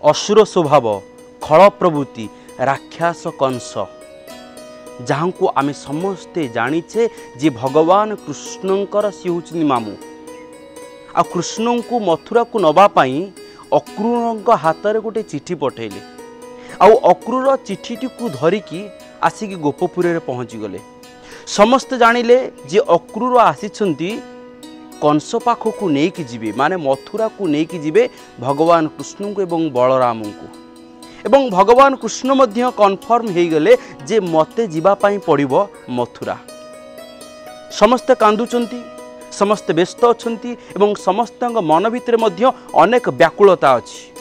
असुर स्वभाव खल प्रवृत्ति राक्षस कंस जहाँ को आमे समस्ते जानिचे जे भगवान कृष्णंकर सी हूँ मामू आ कृष्ण को मथुरा को नवापाई अक्रूर हाथ में गोटे चिठी पठेले आउ अक्रूर चिठीटी को धरिकी आसिक गोपपुर पहुँची गले। समस्ते जानिले जे अक्रूर आसिछंती कंस पाखक नहीं जीवे माने मथुरा को नहीं जीवे भगवान कृष्ण को एवं बलराम को एवं भगवान कृष्ण मध्य कन्फर्म हो गले जे मते जीवा पाई पड़िबो मथुरा। समस्ते कांदुचंती समस्ते व्यस्त अछंती एवं समस्त मन भितर मध्य अनेक व्याकुलता अछि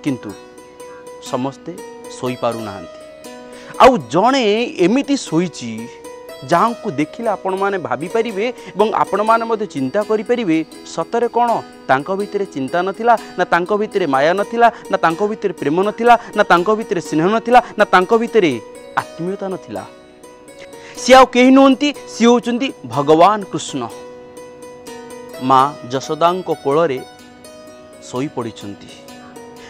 किंतु समस्ते सोई पारु नाहंती। आउ जणे एमिति सोईची जहाँ को देखिले आपण माने भाभी परिबे एवं आपण माने मध्य चिंता करि परिबे सतरे कोन तांको भितरे चिंता नथिला ना तांको भितरे माया नथिला ना तांको भितरे प्रेम नथिला ना तांको भितरे स्नेह नथिला ना तांको भितरे आत्मीयता नथिला। सी आउ केही नहंती सी होचंती भगवान कृष्ण माँ जशोदांको कोଳରେ सोई पड़िछंती।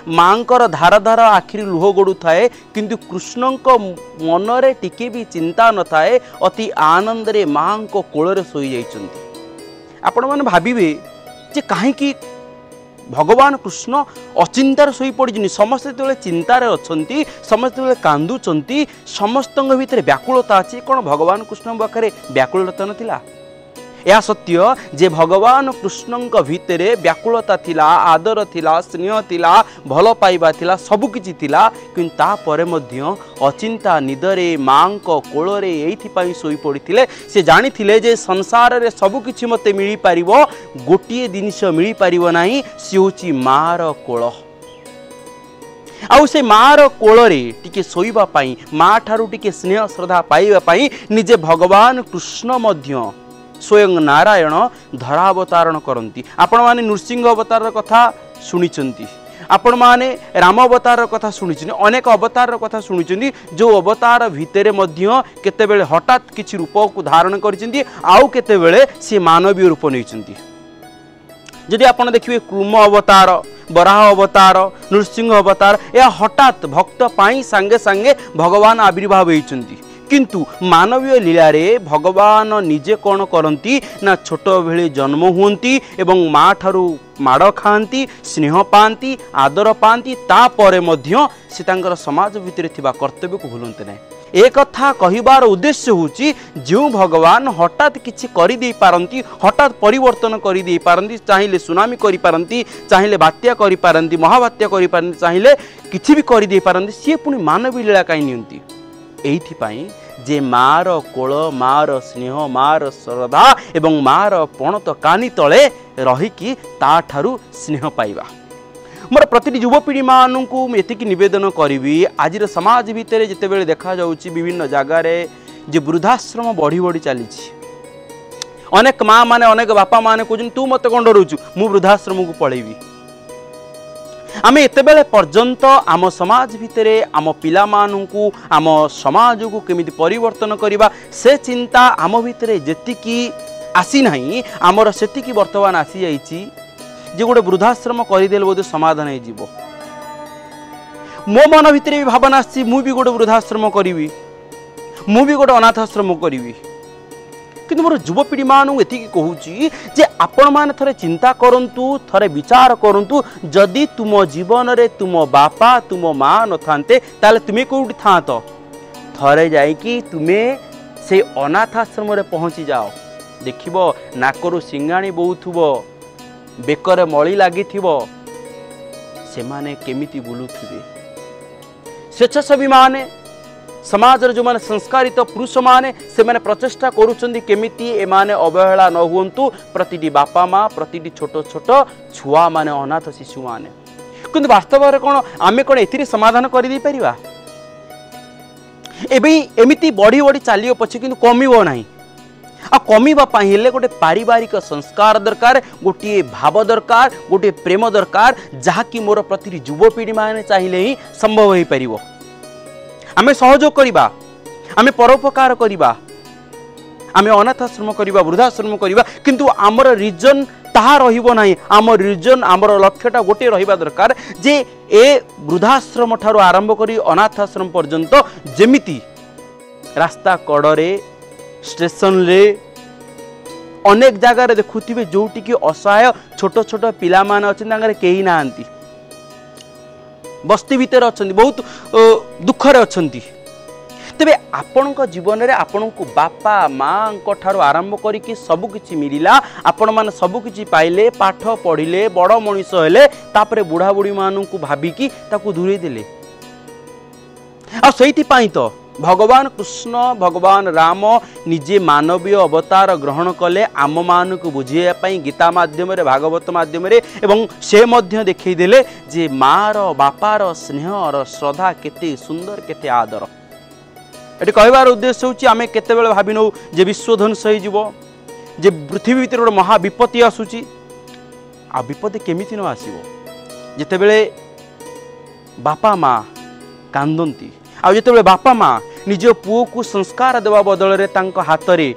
मांकर धार धार आखिरी लुह गड़ू थाए किंतु कृष्ण मनरे टिके भी चिंता न थाए अति आनंद रे माँ को कोଳରେ सोई जाइछंती। आपण माने भाबिबे जे काहेकि भगवान कृष्ण अचिंतार सोई पड़िछनी समस्ते तेले चिंतार अछंती समस्ते तेले कांदुचंती समस्तंग भितरे व्याकुलता अछि कोन भगवान कृष्ण पाखरे व्याकुलता नथिला। यह सत्य जे भगवान कृष्ण भितरे व्याकुलता थिला आदर थिला स्नेह थिला भल पाइबा थिला सबु किछि थिला किंतु ता परे मध्य अचिंता निदरे मां को कोଳରେ एथि पई सोई पड़िथिले। से जानिथिले जे संसार रे सबु किछि मते मिली पारिबो गोटिए जिनिस मिली पारिबो नाही से होछि मार कोळ। आउ से मार कोଳରେ टिके सोईबा पई मा ठारू टिके स्नेह श्रद्धा पाइबा पई निजे भगवान कृष्ण मध्य स्वयं नारायण धरावतारण करती। आपण माने नृसिंह अवतार कथा शुणिचंती आपण माने राम अवतार कथा शुणिचंती अनेक अवतार कथा शुणिचंती जो अवतार भितरे मध्य केतेबेले हठात किछि रूप को धारण करिसंती आउ केतेबेले से मानवीय रूप नैचंती। जदि आपण देखिबे कुर्म अवतार बराह अवतार नृसिंह अवतार या हठात भक्त पाई सांगे सांगे भगवान आविर्भाव होइचंती किंतु मानवीय लीला रे भगवान निजे कौन करती ना छोट बेले जन्म हुंती एवं माँ ठारू माड़ खाती स्नेह पाती आदर पाती तापरे मध्य से तांकर समाज भितर थिबा कर्तव्य को भूलते ना। एक कथा कहिबार उद्देश्य होची जो भगवान हठात किछि करि देई पारंती हठात परिवर्तन करि देई पारंती चाहिले सुनामी करि पारंती चाहिले बात्या करि पारंती महाबात्या करि पारंती चाहिले किछि भी करि देई पारंती से पुनी मानवीय लीला काई नियंती। एइथिपाई जे मार कोळ मार स्नेह मार श्रद्धा एवं मार पणत कानी तले रहीकि ता ठारू स्नेह पाइबा। मोर प्रति युवपीढ़ी मानू एतिक निवेदन करी आज समाज भितर जितेबेले देखा जाउची विभिन्न जगार जे वृद्धाश्रम बढ़ी बढ़ी चली अनेक माँ माने अनेक बापा माने कहते तू मत कौन डरुचु मु वृद्धाश्रम को पलैबी। आमे एतेबेले पर्यंत आम समाज भितरे आम पिला मानू आम समाज को केमिति परिवर्तन करिबा से चिंता आम भितरे जेतिकी आसी नाही आमर सेतिकी वर्तमान आसी जाइछि जे गोटे वृद्धाश्रम करदेले बोधे समाधान हो जीवो। मो मन भितर भी भावना आसी मु भी गोटे वृद्धाश्रम करी मु भी गोटे अनाथाश्रम करी किंतु मोर युवपीढ़ी मानू एतिकी कहूची जे आपण माने थरे चिंता करंतु थरे विचार करंतु जदि तुम जीवन रे तुम बापा तुम माँ न थांते ताले तुमे कोउठी थांत थरे जाइकी तुमे से अनाथाश्रम रे पहुंची जाओ देखिबो नाकरु सिंगाणी बहुथुबो बेकर मली लगी से माने केमिति बुलुथिबे। स्वेच्छासेवी माने समाज जो माने संस्कारित पुरुष माने से माने प्रचेष्टा करूचंदी केमिति एमाने अवहेला न हुंतु प्रतिटी बापा माँ प्रतिटी छोट छोट छुआ माने अनाथ शिशु माने किंतु वास्तव रे कोन आमे कोन एथिरे समाधान करि दै परिबा एबे एमिति बढ़ी बढ़ी चलियो पछे किंतु कमिबो नाही आ कमिबा पाई हेले गोटे पारिवारिक संस्कार दरकार गोटे भाव दरकार गोटे प्रेम दरकार जहाँकि मोर प्रति युवपीढ़ी माने चाहिए ही संभव हो पार। आमे सहयोग करिबा आमे परोपकार करिबा आमे अनाथाश्रम करिबा वृद्धाश्रम करिबा किंतु आमर रिजन ताहा रहिबो नाही। आम रिजन आमर लक्ष्यटा गोटे रहिबा दरकार जे ए वृद्धाश्रम ठारू आरंभ करी अनाथ आश्रम पर्यंत जेमिति रास्ता कड़े स्टेशन रे अनेक जगार देखुथिबे जोटी कि असहाय छोट छोट पिला मान अछन तांगरे केही नांती बस्ती भीतर अछंती बहुत दुखरे अछंती। तेबे आपणक जीवन रे आपणक बापा मां को ठारो आरंभ करी कि सब किछि मिलिला आपण मान सब किछि पाइले पाठ पढ़िले बड़ मनीष हेले तापरे बुढ़ा बुढ़ी मानू को भाबी कि ताकू दूरे देले आ सेठी पाई तो भगवान कृष्ण भगवान राम निजे मानवीय अवतार ग्रहण कले आम मान को बुझाइया गीता माध्यम भागवत माध्यम एवं से मध्य देखई देले जे मार बापार स्नेहर श्रद्धा केते सुंदर केते आदर। ये कहबार उद्देश्य होची आमे केते बेले भाबी नौ जे विश्व ध्वंस होई जीवो जे पृथ्वी भीतर गोटे महा विपत्ति आसुची आ विपत्ति केमिति न आसीबो जेते बेले बापा माँ कांदंती आ जेते बेले बापा माँ निज पुओ को संस्कार देवा बदल रे तांको हाथ रे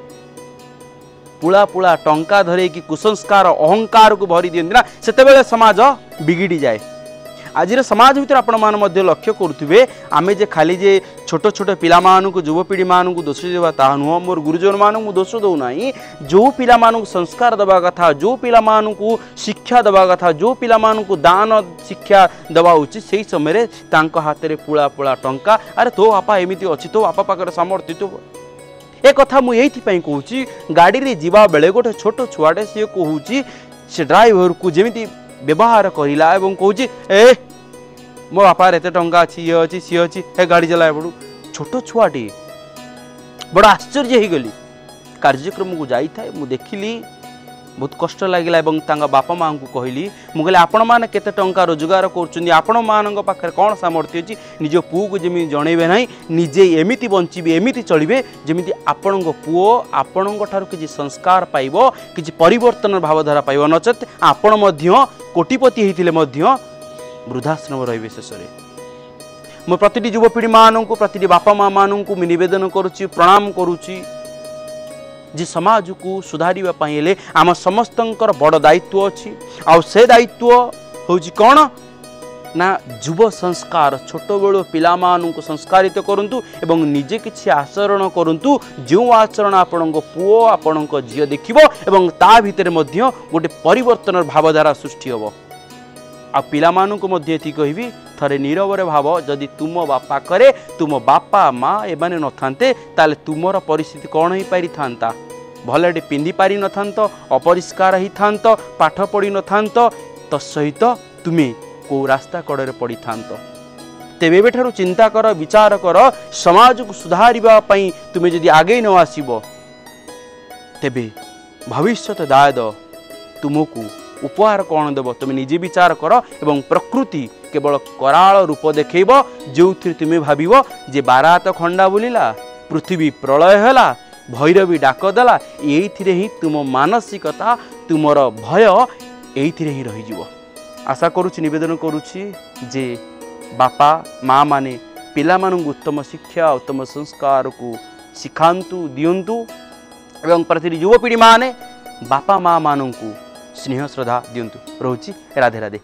पुला पुला टंका धरे कि कुसंस्कार अहंकार को भरी दियंती ना सेते बेले समाज बिगिड़ी जाए। आज समाज भीतर आपण मान मध्य लक्ष्य करुवे आमे जे खाली जे छोट छोट पिला मानू युवपीढ़ी मानू दोष देवा ता नुह मोर गुरुजन मानू दोष दौ ना जो पिला मानू संस्कार दबा कथा जो पिला मानू शिक्षा दबा कथा जो पिला मानू दान शिक्षा दबा उचित से समय तांको हाथ में पुला पुला टंका अरे तो बापा एमती अच्छी तो बापा पाखे सामर्थ्य तो एक कथा मुझे कहूँ गाड़ी रे जीवा बेले गोटे छोट छुआटे सी कहूँ से ड्राइवर को जमी व्यवहार करला एवं कहूँ ए मो बापा एत टंका अच्छी ये अच्छी सी अच्छी हे गाड़ी चलाए पड़ू छोट छुआटी बड़ आश्चर्य हो गली कार्यक्रम को जाए मु देखिली बहुत कष्ट लगिला एवं तांगा बापा माँ को कहली मु कहली आपण मैंने केते टंका रोजगार कर आपण मान पाखे कौन सामर्थ्य अच्छी निज पुओ को जमी जनइबे ना निजे एमिति बंचिबे एमिति चलिबे जमिति आपण पुओ आपण किसी संस्कार पाइब किसी परिवर्तन भावधारा पाइब नचेत आपण मध्य कोटिपति होइतिले मध्य वृद्धाश्रम रहिबे शेषरे। मु प्रतिटी युवपीढ़ी मानू प्रतिटी बापा माँ मानू को निवेदन करुच्ची प्रणाम करुच्ची जी समाज को सुधारिबा पई हेले आम समस्तंकर बड़ दायित्व अच्छी आ से दायित्व होची कौन ना युव संस्कार छोट बेलू पिला मानू संस्कारित करंतु एवं निजे किछि आचरण करंतु जो आचरण आपण पुओ आपण झियो देखिबो एवं ता भितर मध्य गोटे परिवर्तन भावधारा सृष्टि होबो। आ पिला मानू को मध्य एथि कहबी थरे नीरवरे भाव जदि तुम बापा करे तुम बापा माँ एमाने न थांते ताले तुमर परिस्थिति कौन हो पारि थांता भलटे पिंधि पारि न थांत अपरिष्कार ही थांत पाठ पढ़ी न थांत तत्सहित तुम्हें को रास्ता कड़े पड़ी थांत। तेबे ठारू चिंता कर विचार कर समाज को सुधारिबा पई तुम्हें जदि आगे न आसीबो तेबे भविष्यत दायद तुमको उपहार कौन देव तुम्हें निजे विचार कर एवं प्रकृति केवल कराल रूप देखब जो तुम्हें भाव जे बारात खंडा बुलिला पृथ्वी प्रलय है भैरवी डाक देला ये ही तुम मानसिकता तुमर भय ये ही रही। आशा करुच्ची निवेदन करुच्ची जे बापा माँ माने पिला मानू उत्तम शिक्षा उत्तम संस्कार को शिखांतु दियंतु एवं प्रतिटी युवपीढ़ी माने बापा माँ मानू स्नेह श्रद्धा दियंतु। रोची राधे राधे।